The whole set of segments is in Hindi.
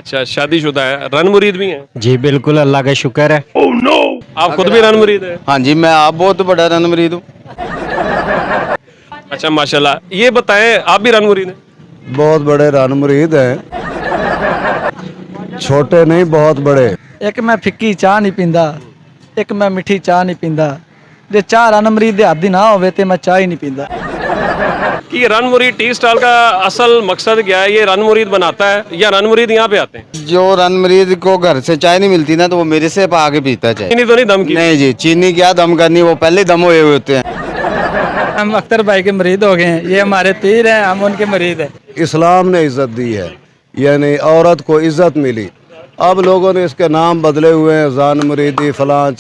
अच्छा, शादीशुदा है, रन मुरीद भी हैं? जी बिल्कुल, अल्लाह का शुक्र है। आप खुद भी रन मुरीद हैं? हाँ जी, मैं आप बहुत बड़ा रन मरीद हूँ। अच्छा माशाल्लाह। ये बताएं, आप भी रन मुरीद हैं? बहुत बड़े रन मुरीद हैं, छोटे नहीं बहुत बड़े। एक मैं फिक्की चाह नहीं पींदा, एक मैं मिठी चाह नहीं पींदा। जे चाह रन मरीद दे आदी ना होवे ते मैं चाह ही नहीं पींदा। कि ये रन मुरीद टी स्टॉल का असल मकसद क्या है? ये रन मुरीद बनाता है या रन मुरीद यहाँ पे आते हैं? जो रन मरीद को घर से चाय नहीं मिलती ना, तो वो मेरे से आके पीता है चाय। चीनी तो नहीं दम की? नहीं जी, चीनी क्या दम करनी, वो पहले दम हुए हुए होते हैं। हम अख्तर भाई के मरीद हो गए हैं, ये हमारे पीर हैं, हम उनके मरीद हैं। इस्लाम ने इज्जत दी है, यानी औरत को इज्जत मिली। अब लोगों ने इसके नाम बदले हुए हैं, जान मुरीदी, फलां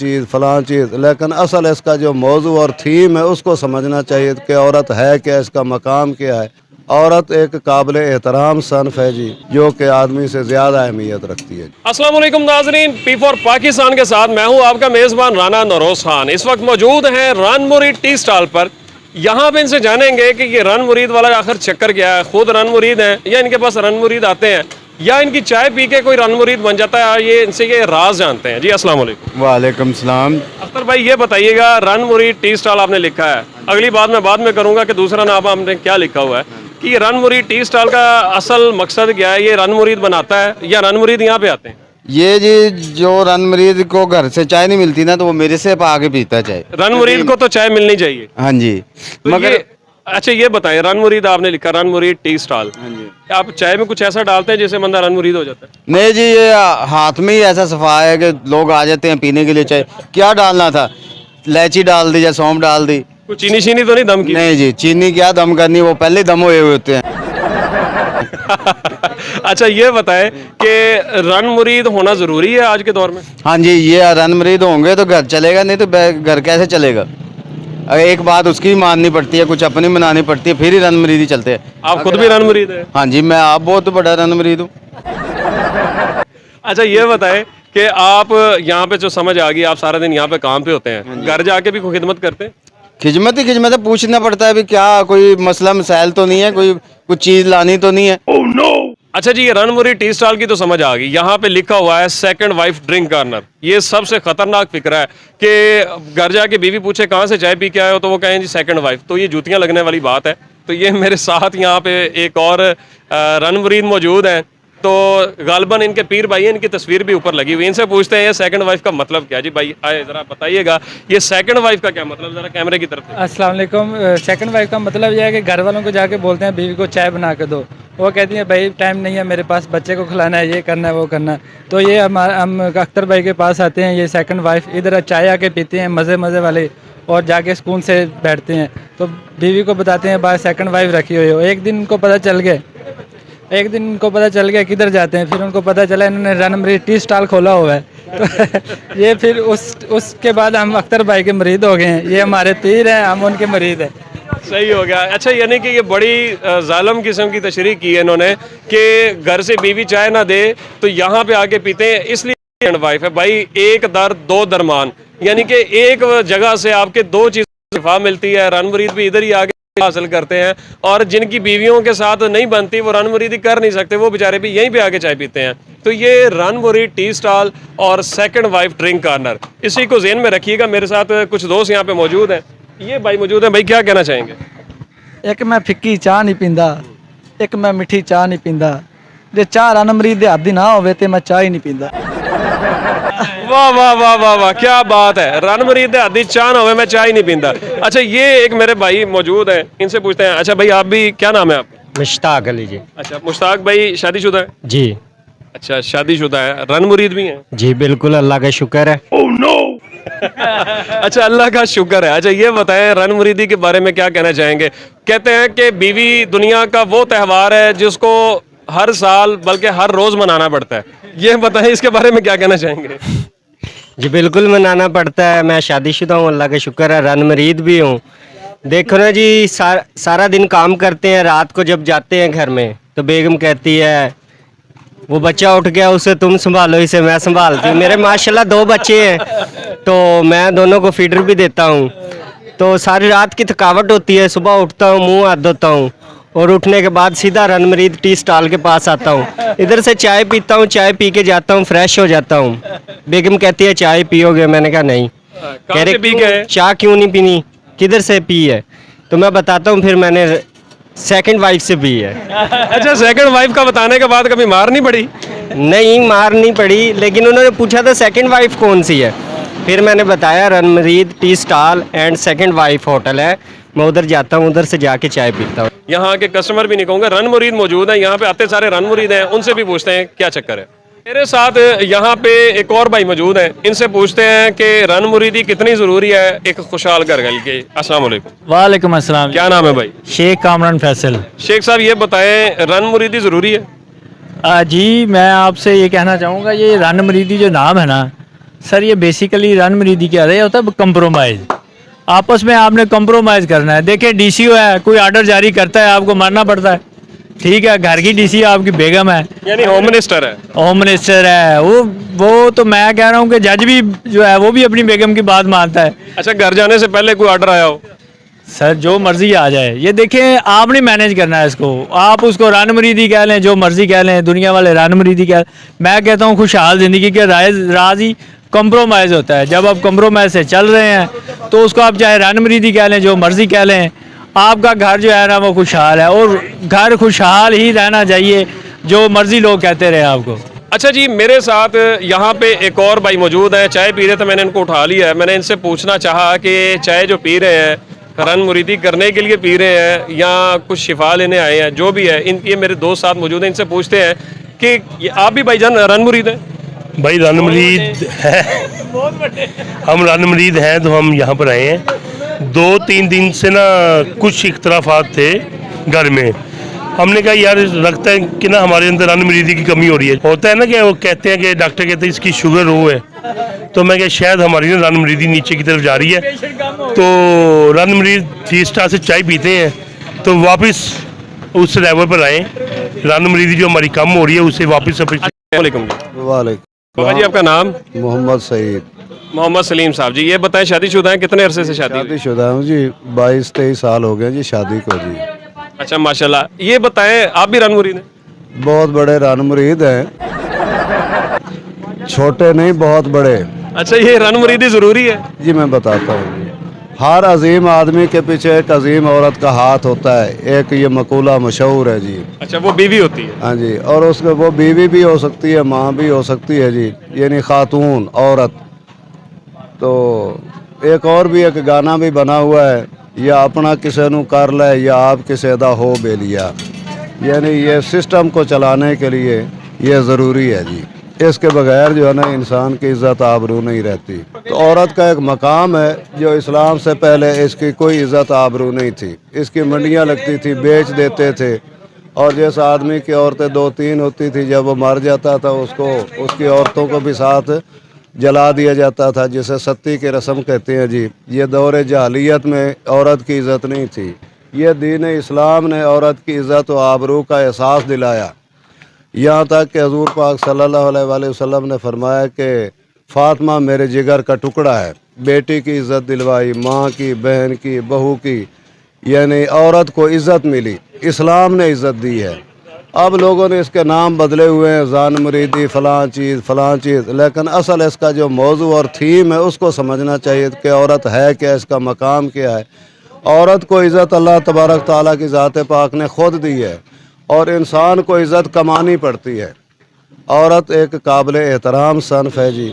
चीज़, लेकिन असल इसका जो मौजू और थीम है उसको समझना चाहिए कि औरत है क्या, इसका मकाम क्या है। औरत एक काबिल एहतराम सनफ है जी, जो कि आदमी से ज़्यादा अहमियत रखती है। अस्सलाम वालेकुम नाजरीन, P4 पाकिस्तान के साथ मैं हूं आपका मेज़बान राना नरोज खान। इस वक्त मौजूद हैं रन मुरीद टी स्टॉल पर। यहाँ पे इनसे जानेंगे कि ये रन मुरीद वाला आखिर चक्कर क्या है, खुद रन मुरीद हैं या इनके पास रन मुरीद आते हैं या इनकी चाय पी के कोई रन मुरीद बन जाता है। ये इनसे ये राज जानते हैं। जी अस्सलाम वालेकुम। वालेकुम सलाम। अख्तर भाई ये बताइएगा, रन मुरीद टी स्टॉल आपने लिखा है, अगली बात मैं बाद में करूँगा कि दूसरा नाम आपने क्या लिखा हुआ है, कि ये रन मुरीद टी स्टॉल का असल मकसद क्या है? ये रन मुरीद बनाता है या रन मुरीद यहाँ पे आते हैं? ये जी, जो रन मरीद को घर से चाय नहीं मिलती ना, तो वो मेरे से आके पीता है चाय। रन मुरीद को तो चाय मिलनी चाहिए। हाँ जी, तो मगर अच्छा ये बताएं, रन मुरीद आपने लिखा, रन मुरीद टी स्टॉल, हाँ जी। आप चाय में कुछ ऐसा डालते हैं जिससे बंदा रन मुरीद हो जाता है? नहीं जी, ये हाथ में ही ऐसा सफा है कि लोग आ जाते हैं पीने के लिए चाय। क्या डालना था, इलायची डाल दी या सौंफ डाल दी। कुछ चीनी शीनी तो नहीं दम की? नहीं जी, चीनी क्या दम करनी, वो पहले दम हुए हुए होते हैं। अच्छा ये बताएं कि रन मुरीद होना जरूरी है आज के दौर में? हाँ जी, ये रन मरीद होंगे तो घर चलेगा, नहीं तो घर कैसे चलेगा। अगर एक बात उसकी भी माननी पड़ती है, कुछ अपनी मनानी पड़ती है, फिर ही रन मरीदी चलते हैं। आप खुद भी रन मुरीद है? हाँ जी, मैं आप बहुत बड़ा रन मरीद हूँ। अच्छा ये बताएं कि आप यहाँ पे जो समझ आ गई, आप सारा दिन यहाँ पे काम पे होते हैं, घर जाके भी कोई खिदमत करते हैं? खिदमत ही खिदमत है, पूछना पड़ता है भी क्या कोई मसला मसाइल तो नहीं है, कोई कुछ चीज़ लानी तो नहीं है। अच्छा जी, ये रन मुरीद टी स्टॉल की तो समझ आ गई। यहाँ पे लिखा हुआ है सेकंड वाइफ ड्रिंक कॉर्नर। ये सबसे खतरनाक फिक्र है कि घर जाके बीवी पूछे कहाँ से चाय पी के आए हो, तो वो कहें जी सेकंड वाइफ, तो ये जूतियाँ लगने वाली बात है। तो ये मेरे साथ यहाँ पे एक और रन मुरीद मौजूद हैं, तो गालबन इनके पीर भाई हैं, इनकी तस्वीर भी ऊपर लगी हुई। इनसे पूछते हैं ये सेकंड वाइफ का मतलब क्या? जी भाई आए जरा बताइएगा, ये सेकंड वाइफ का क्या मतलब, जरा कैमरे की तरफ। अस्सलाम वालेकुम। सेकंड वाइफ का मतलब यह है कि घर वालों को जाके बोलते हैं बीवी को चाय बना के दो, वो कहती है भाई टाइम नहीं है मेरे पास, बच्चे को खिलाना है, ये करना है वो करना है। तो ये हम अख्तर भाई के पास आते हैं, ये सेकंड वाइफ, इधर चाय आके पीते हैं मज़े मज़े वाले, और जाके सुकून से बैठते हैं। तो बीवी को बताते हैं बाहर सेकंड वाइफ रखी हुई हो। एक दिन उनको पता चल गया किधर जाते हैं, फिर उनको पता चला इन्होंने रन मरीद टी स्टॉल खोला हुआ है। तो ये फिर उसके बाद हम अख्तर भाई के मरीद हो गए हैं, ये हमारे पीर हैं, हम उनके मरीद हैं। सही हो गया। अच्छा यानी कि ये बड़ी जालिम किस्म की तशरीह की है इन्होंने कि घर से बीवी चाय ना दे तो यहाँ पे आके पीते हैं, इसलिए वाइफ है। भाई एक दर दो दरमान, यानी कि एक जगह से आपके दो चीज़ें शिफा मिलती है। रन मुरीद भी इधर ही आके हासिल करते हैं, और जिनकी बीवियों के साथ नहीं बनती वो रन मुरीदी कर नहीं सकते, वो बेचारे भी यहीं पे आके चाय पीते हैं। तो ये रन मुरीद टी स्टॉल और सेकंड वाइफ ड्रिंक कॉर्नर, इसी को ज़हन में रखिएगा। मेरे साथ कुछ दोस्त यहाँ पे मौजूद हैं, ये भाई मौजूद हैं। भाई क्या कहना चाहेंगे? एक मैं फिक्की चाह नहीं पींदा, एक मैं मिठी चाह नहीं पींदा। जे चाह रन मरीद दे आदी ना होवे ते मैं चाह ही नहीं पींदा। वाह वाह वाह वाह वाह, क्या बात है। रन मुरीद दे आदी चाह ना होवे मैं चाय नहीं पींदा। अच्छा ये एक मेरे भाई मौजूद हैं, इनसे पूछते हैं। अच्छा भाई आप भी, क्या नाम है आपका? मुश्ताक अली जी। अच्छा मुश्ताक भाई, शादीशुदा है? जी। अच्छा शादीशुदा है, रन मुरीद भी हैं? जी बिल्कुल, अल्लाह का शुक्र है। अच्छा अल्लाह का शुक्र है। अच्छा ये बताएं, रन मुरीदी के बारे में क्या कहना चाहेंगे? कहते हैं कि बीवी दुनिया का वो त्यौहार है जिसको हर साल बल्कि हर रोज मनाना पड़ता है। ये बताएं इसके बारे में क्या कहना चाहेंगे? जी बिल्कुल मनाना पड़ता है। मैं शादीशुदा हूँ, अल्लाह का शुक्र है, रन मरीद भी हूँ। देखो ना जी, सारा दिन काम करते हैं, रात को जब जाते हैं घर में तो बेगम कहती है वो बच्चा उठ गया उसे तुम संभालो, इसे मैं संभालती हूँ। मेरे माशाल्लाह 2 बच्चे हैं, तो मैं दोनों को फीडर भी देता हूँ। तो सारी रात की थकावट होती है, सुबह उठता हूँ, मुंह हाथ धोता हूँ और उठने के बाद सीधा रन मरीद टी स्टॉल के पास आता हूँ, इधर से चाय पीता हूँ, चाय पी के जाता हूँ, फ्रेश हो जाता हूँ। बेगम कहती है चाय पियोगे, मैंने कहा नहीं। कहाँ से पी गए? चाय क्यों नहीं पीनी, किधर से पी है? तो मैं बताता हूँ, फिर मैंने सेकंड वाइफ से पी है। अच्छा, सेकंड वाइफ का बताने के बाद कभी मार नहीं पड़ी? नहीं, मार नहीं पड़ी, लेकिन उन्होंने पूछा था सेकंड वाइफ कौन सी है, फिर मैंने बताया रन मरीद tea stall and second wife hotel है, मैं उधर जाता हूँ, उधर से जाके चाय पीता हूँ। यहाँ के कस्टमर भी नहीं कहूँगा, रन मुरीद मौजूद हैं, यहाँ पे आते सारे रन मुरीद हैं, उनसे भी पूछते हैं क्या चक्कर है। मेरे साथ यहाँ पे एक और भाई मौजूद हैं, इनसे पूछते हैं कि रन मुरीदी कितनी ज़रूरी है एक खुशहाल घर के लिए। अस्सलाम वालेकुम। वालेकुम अस्सलाम। क्या नाम है भाई? शेख कामरान फैसल। शेख साहब ये बताएं, रन मुरीदी ज़रूरी है? जी, मैं आपसे ये कहना चाहूँगा, ये रन मरीदी जो नाम है ना सर, ये बेसिकली रन मरीदी क्या है, होता है कंप्रोमाइज़। आपस में आपने कंप्रोमाइज़ करना है। देखिए डीसीओ है, कोई ऑर्डर जारी करता है, आपको मानना पड़ता है, ठीक है। घर की डीसीओ आपकी बेगम है, यानी होम मिनिस्टर है। होम मिनिस्टर है वो तो मैं कह रहा हूँ कि जज भी जो है वो भी अपनी बेगम की बात मानता है। अच्छा, घर जाने से पहले कोई ऑर्डर आया हो? सर जो मर्जी आ जाए, ये देखें आपने मैनेज करना है इसको। आप उसको रन मरीदी कह लें, जो मर्जी कह लें, दुनिया वाले रन मरीदी कह, मैं कहता हूँ खुशहाल ज़िंदगी के राज ही कंप्रोमाइज़ होता है। जब आप कंप्रोमाइज़ से चल रहे हैं तो उसको आप चाहे रन मरीदी कह लें, जो मर्जी कह लें, आपका घर जो है ना वो खुशहाल है, और घर खुशहाल ही रहना चाहिए, जो मर्जी लोग कहते रहे आपको। अच्छा जी, मेरे साथ यहाँ पे एक और भाई मौजूद हैं, चाय पी रहे थे, मैंने इनको उठा लिया है। मैंने इनसे पूछना चाहा कि चाय जो पी रहे हैं रन मुरीदी करने के लिए पी रहे हैं या कुछ शिफा लेने आए हैं, जो भी है। ये मेरे दोस्त साथ मौजूद हैं, इनसे पूछते हैं कि आप भी भाईजान रन मुरीद हैं? भाई रन मरीद है, हम रन मरीद हैं तो हम यहाँ पर आए हैं। 2-3 दिन से ना कुछ इख्तलाफात थे घर में, हमने कहा यार लगता है कि ना हमारे अंदर रन मरीदी की कमी हो रही है। होता है ना कि वो कहते हैं कि डॉक्टर कहते हैं इसकी शुगर लो है, तो मैं क्या शायद हमारी ना रन मरीदी नीचे की तरफ जा रही है। तो रन मरीद 3 स्टार से चाय पीते हैं तो वापस उस लेवल पर आए, रन मरीदी जो हमारी कम हो रही है उससे वापस वालेकुम। वालेकुम। बाबा जी आपका नाम? मोहम्मद सईद। मोहम्मद सलीम साहब जी, ये बताएं शादीशुदा हैं, कितने अरसे से शादी हुई? शादीशुदा हूँ जी, 22-23 साल हो गए जी शादी को जी। अच्छा माशाल्लाह। ये बताएं आप भी रन मुरीद हैं? बहुत बड़े रन मुरीद हैं, छोटे नहीं बहुत बड़े। अच्छा, ये रन मुरीदी ज़रूरी है? जी मैं बताता हूँ जी, हर अजीम आदमी के पीछे एक अजीम औरत का हाथ होता है। एक ये मकूला मशहूर है जी। अच्छा, वो बीवी होती है? हाँ जी, और उसके वो बीवी भी हो सकती है, माँ भी हो सकती है जी, यानी खातून औरत। तो एक और भी एक गाना भी बना हुआ है, या अपना किसी नू कर ले या आप किसी दा हो बेलिया, यानी ये सिस्टम को चलाने के लिए ये ज़रूरी है जी। इसके बगैर जो है ना इंसान की इज़्ज़त आबरू नहीं रहती। तो औरत का एक मकाम है जो इस्लाम से पहले इसकी कोई इज़्ज़त आबरू नहीं थी। इसकी मंडियाँ लगती थी, बेच देते थे, और जिस आदमी की औरतें 2-3 होती थी, जब वो मर जाता था उसको उसकी औरतों को भी साथ जला दिया जाता था, जिसे सत्ती की रस्म कहते हैं जी। ये दौर जहालियत में औरत की इज़्ज़त नहीं थी। ये दीन इस्लाम ने औरत की इज़्ज़त व आबरू का एहसास दिलाया, यहाँ तक कि हजूर पाक सल्लल्लाहु अलैहि वसल्लम ने फरमाया कि फ़ातिमा मेरे जिगर का टुकड़ा है। बेटी की इज़्ज़त दिलवाई, माँ की, बहन की, बहू की, यानी औरत को इज़्ज़त मिली, इस्लाम ने इज़्ज़त दी है। अब लोगों ने इसके नाम बदले हुए हैं, जान मुरीदी, फ़लाँ चीज़, लेकिन असल इसका जो मौजू और थीम है उसको समझना चाहिए कि औरत है क्या, इसका मकाम क्या है। औरत को इज़्ज़त अल्लाह तबारक ताला की ज़ात पाक ने ख़ुद दी है, और इंसान को इज़्ज़त कमानी पड़ती है। औरत एक काबिल एहतराम सनफ़ है जी,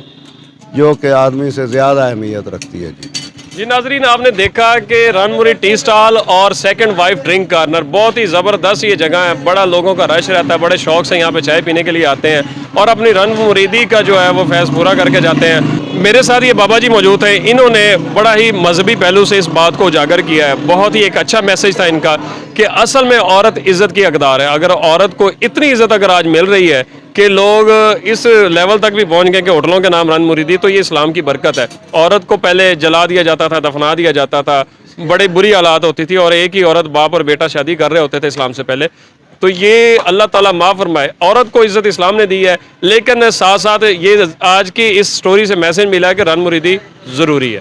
जो कि आदमी से ज़्यादा अहमियत रखती है जी। जी नाजरीन, आपने देखा कि रन मुरीद टी स्टॉल और सेकंड वाइफ ड्रिंक कॉर्नर बहुत ही ज़बरदस्त ये जगह है। बड़ा लोगों का रश रहता है, बड़े शौक से यहाँ पे चाय पीने के लिए आते हैं और अपनी रन मुरीदी का जो है वो फैज़ पूरा करके जाते हैं। मेरे साथ ये बाबा जी मौजूद हैं, इन्होंने बड़ा ही मजहबी पहलू से इस बात को उजागर किया है। बहुत ही एक अच्छा मैसेज था इनका कि असल में औरत इज़्ज़त की हकदार है। अगर औरत को इतनी इज़्ज़त अगर आज मिल रही है कि लोग इस लेवल तक भी पहुंच गए कि होटलों के नाम रन मुरीदी, तो ये इस्लाम की बरकत है। औरत को पहले जला दिया जाता था, दफना दिया जाता था, बड़ी बुरी हालात होती थी, और एक ही औरत बाप और बेटा शादी कर रहे होते थे इस्लाम से पहले। तो ये अल्लाह ताला माफ़ फरमाए, औरत को इज़्ज़त इस्लाम ने दी है। लेकिन साथ साथ ये आज की इस स्टोरी से मैसेज मिला है कि रन मुरीदी ज़रूरी है।